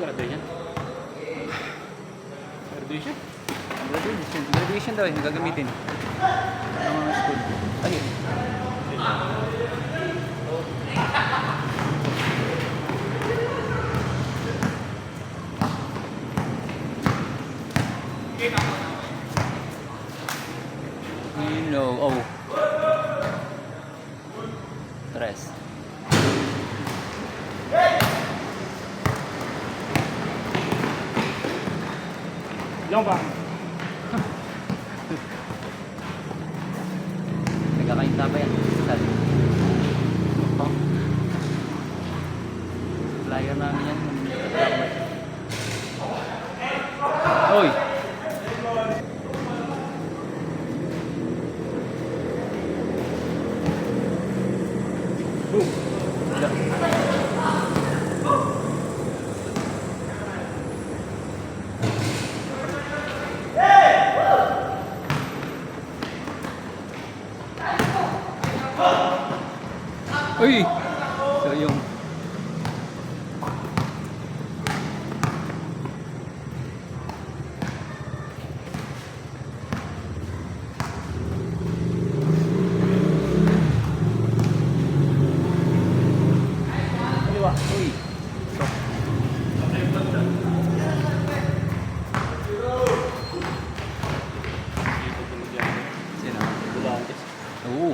graduation. Graduation? Graduation daw eh, gagamitin. Ang mga school. Ayun. You know, oh. Tres. Long ba? Nagkakainta ba yan? Sali. Flyer namin yan. Oy! Boom! Uy! So yung Kaliwa. uy! So, sino? Dulantes. Oo.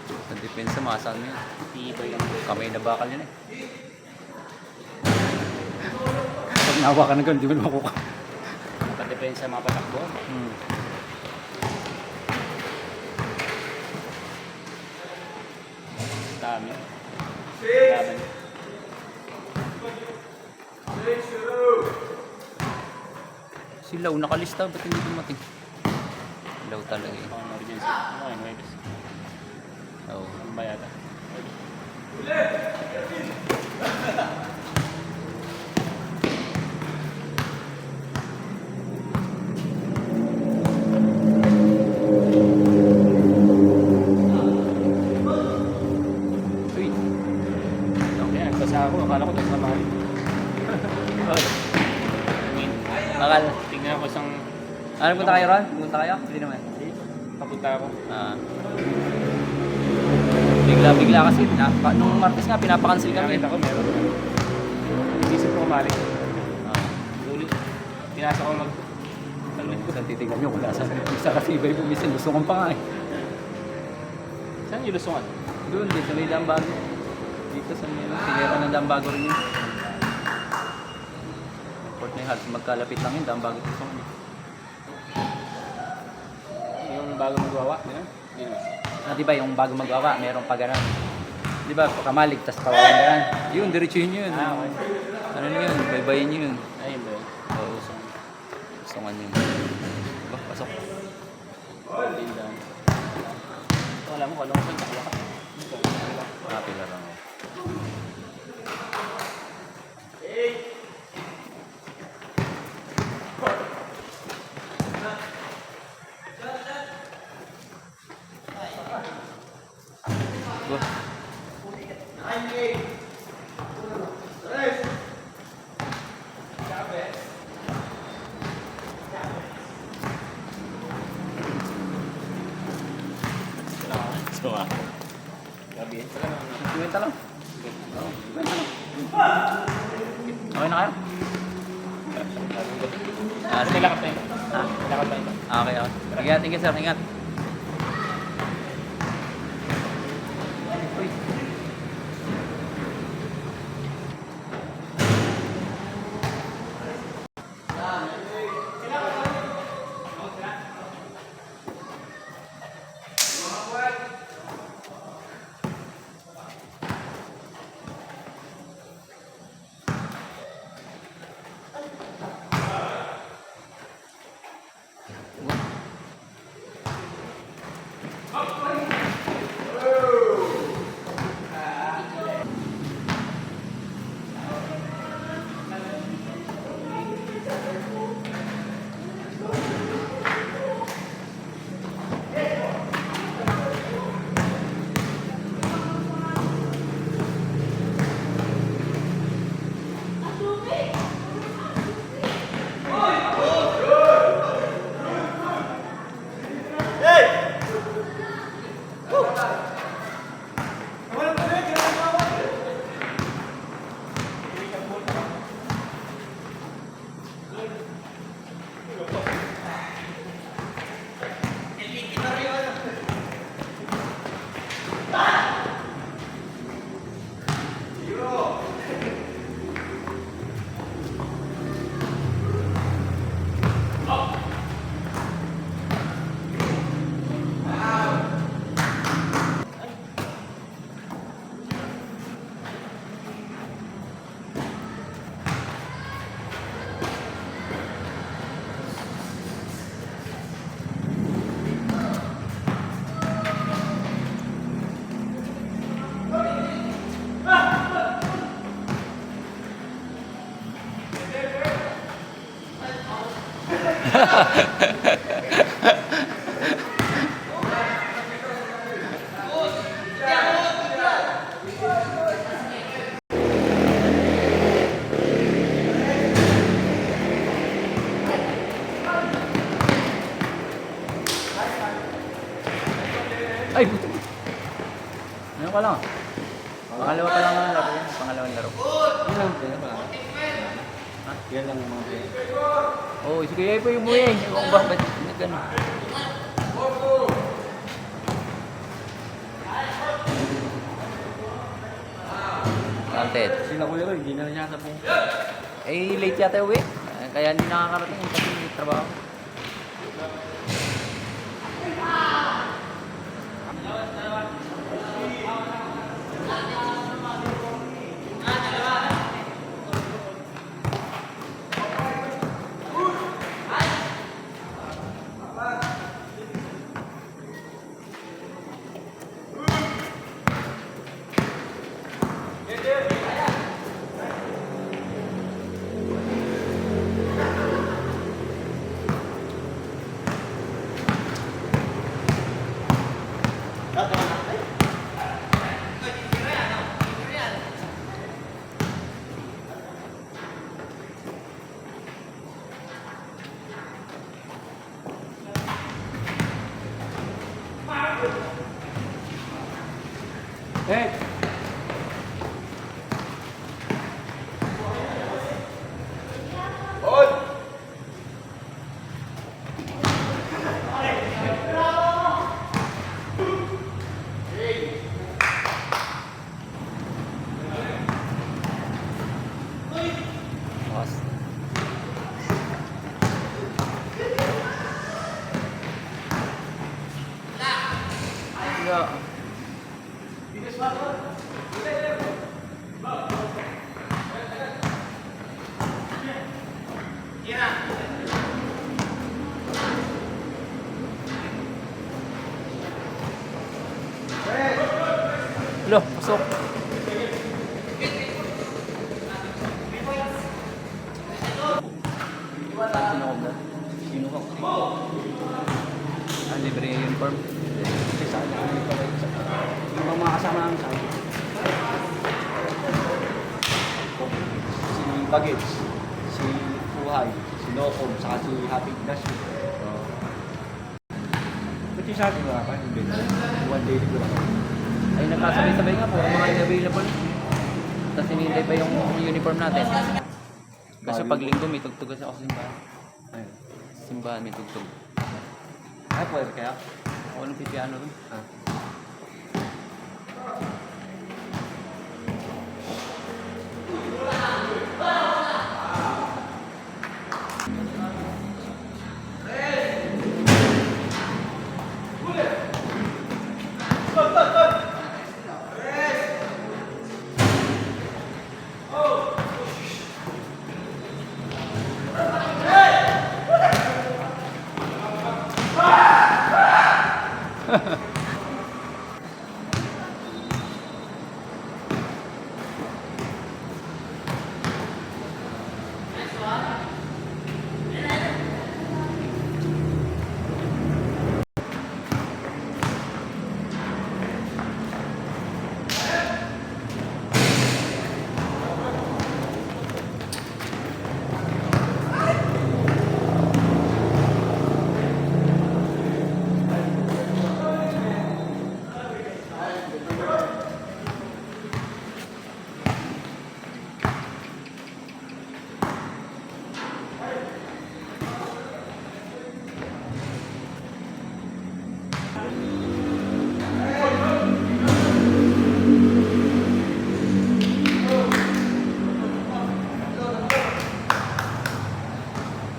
Sa depensa, masal mo yan. Tibay lang. Kamay na bakal yan eh. Pag nawa ka na gano'n, di mo na makuha. Nakadepensa mga patakbo. Dami. Laban. Silaw, nakalista, ba't hindi dumating? Silaw talaga eh. Pang emergency. Ano yun? Webes. Oo. Ang bayata. Uy! Okay, nagbasa ako. Akala ko nasa mahal. Oy! I mean, Akal. tingnan ko isang... Ano, punta kayo ron? Punta kayo? Hindi naman. Papunta ako. Bigla-bigla kasi. Nung Martes nga, pinapakancel kami. Nakita ko meron. Isisip ko kumali. Ah. Ulit. Pinasa ko mag... Ulit ko. Saan titignan nyo? Wala sa kasi iba yung bumisin. Gusto kong pa nga eh. Saan yung lusungan? Doon, dito may Dambago. Dito sa may tinira ng Dambago rin yun. Port na yung magkalapit lang yun. Dambago ito sa kanya. Yung bago magawa. Hindi naman. Di ba yung bago magawa, meron pa ganun. Di ba, kamalig, tas tawagan ganun. Yun, diretsuhin nyo yun. Okay. Ano na yun, baybayin nyo yun. Ayun ba yun? Oo, gusto yun. Diba, pasok. Din down. Wala mo, kalong ko. Takla ka. Happy na lang. Go. So, gabi. Kwenta lang. Oo, kwenta lang. Okay na kayo? Sige, lakad tayo. Ha? Lakad tayo. Okay, okay. Ingat, ingat sir, ingat. Uy. Ay, buto. Ano ka lang? Pangalawa pa lang ang laro yan. Pangalawang laro. Yan lang, yan lang. Ha? Yan lang ang mga player. Oo, sige ay po yung muya eh. Kung bakit nagano. Content. Sila Kuya Roy, hindi na rin yata po. Eh, late yata uwi. Kaya hindi nakakarating kasi may trabaho. Hey! Boss. Yeah. Loh, pasok. Sino ko ba? Sino ka? Ah, libre yung uniform. Kasi sa akin, hindi pala yung sa yung mga kasama namin sa akin. Si Bagets, si Fuhay, si Locom, saka si Happy Ignacio. Ba't yung sa akin wala pa? Hindi. One day ko lang. Ay, nagkasabay-sabay nga po ang mga available. Tapos hinihintay pa yung uniform natin. Kasi pag linggo may tugtog kasi ako sa simbahan. Ayun. Simbahan may tugtog. Ay, pwede kaya? Ako nung pipiano rin. Ah.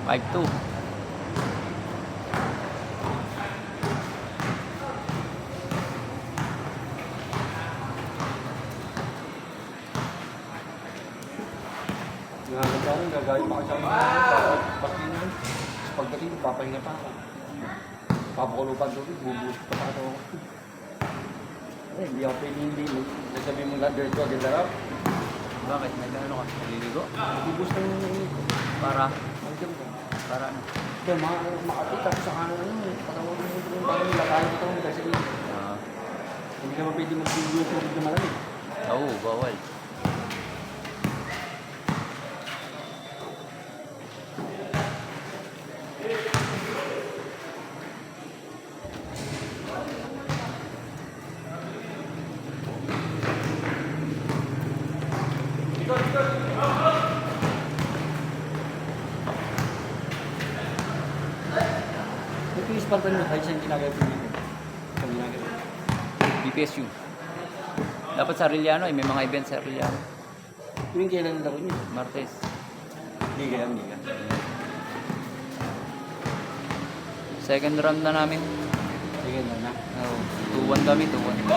Five two. Gagawin, gagawin pa kasi ako ng pagdating ko, papahinga pa ako. Papakulupan doon, bubuhos pa pa ako. Ay, hindi ako pwede hindi. Nasabi mo lang, diretso agad darap. Bakit? Nagano ka? Naliligo? Bubuhos na yung Para? ang ganda. Para ano? Kaya makati tapos sa kanan patawag mo yung parang nilakayan ko ito kasi Ah, hindi naman pwede mag-video yung tubig na malamig. oo, bawal. Ito yung Spartan mo, kahit siyang ginagaya ko dito. Sa ginagaya. BPSU. Dapat sa Arellano eh, may mga event sa Arellano. Yung kailan na laro niya? Martes. Hindi kaya, hindi ka. Second round na namin. Sige na na. Oo, 2-1 kami, 2-1.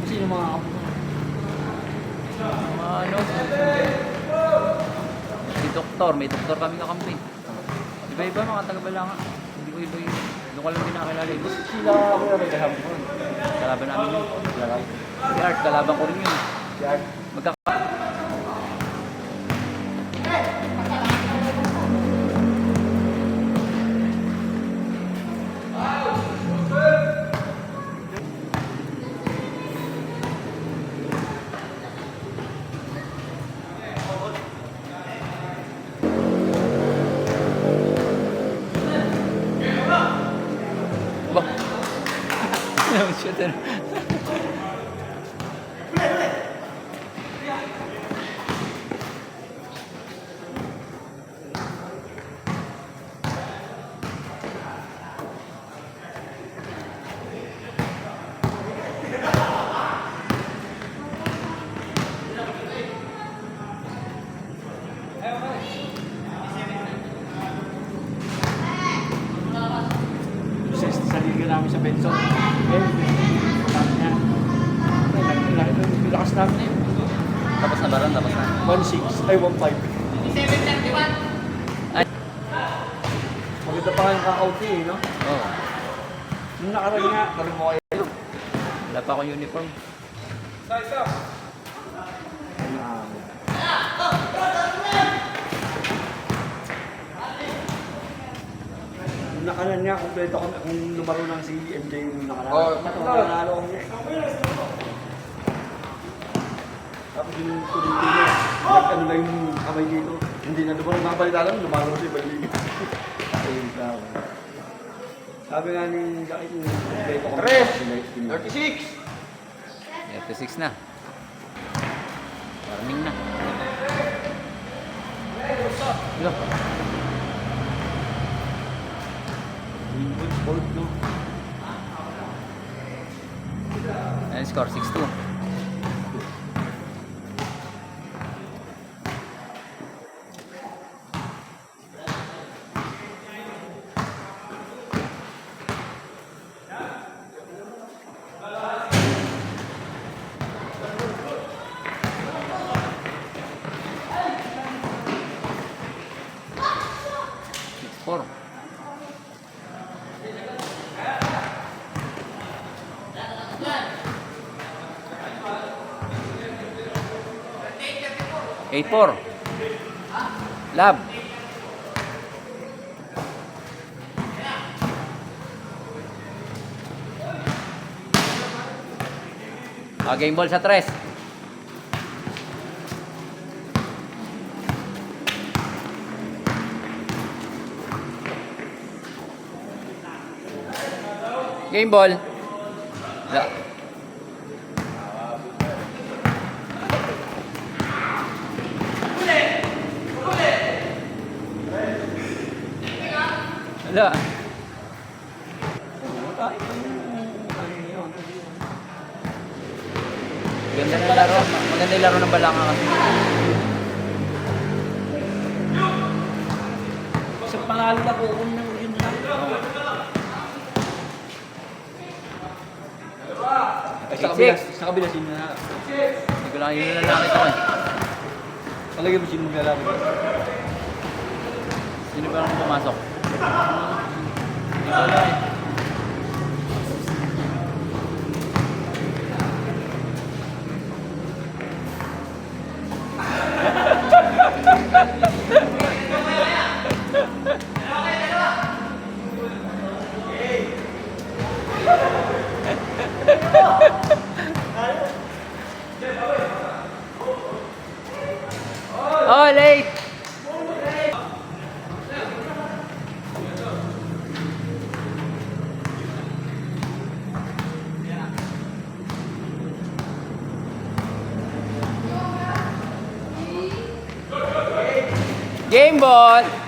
Kasi yung mga kapo. Ano? May doktor kami kakampi. Iba-iba mga taga-Balanga. Hindi ko iba yun. Doon ko lang din nakakilala yun. Sila ako yung nagkahap mo. Kalaban namin yun. Lalaki. Si Art, kalaban ko rin yun. Si Art. Ba? Yung shooter. Sa liga namin sa Benson. Sabi niya. Lakas namin eh. Tapos na ba ron? Tapos na. 1.6 ay 1.5. Ay. Maganda pa nga yung kakauti eh, no? Oo. Nung nakaraan nga, kalim mo kayo. Wala pa akong uniform. Nung nakaraan nga, kompleto kami kung lumaro ng si MJ nung nakaraan. Oo. Nanalo kami. Tapos yung tuloy-tuloy niya, nag-ano lang yung kamay dito. Hindi na lumaro, nakabalita lang, lumaro siya ibalik. Ayun, tama. Sabi nga ni Jackie, kung kompleto kami. 36! 36 na. Warming na. Yo. Winwood Sport, no? Ayan score, 6-2. Four. Eight four. Lab. Game ball sa tres. Game ball. La. Wala. Ganda ng laro. Maganda yung laro ng Balanga kasi. Sa panalo na po, kung nang yun lang. Ay, sa kabila, sino na? Hindi ko lang yun na nakita ko eh. Palagay mo sino na lang. Sino ba ang pumasok? Hindi ko alam eh. Game ball!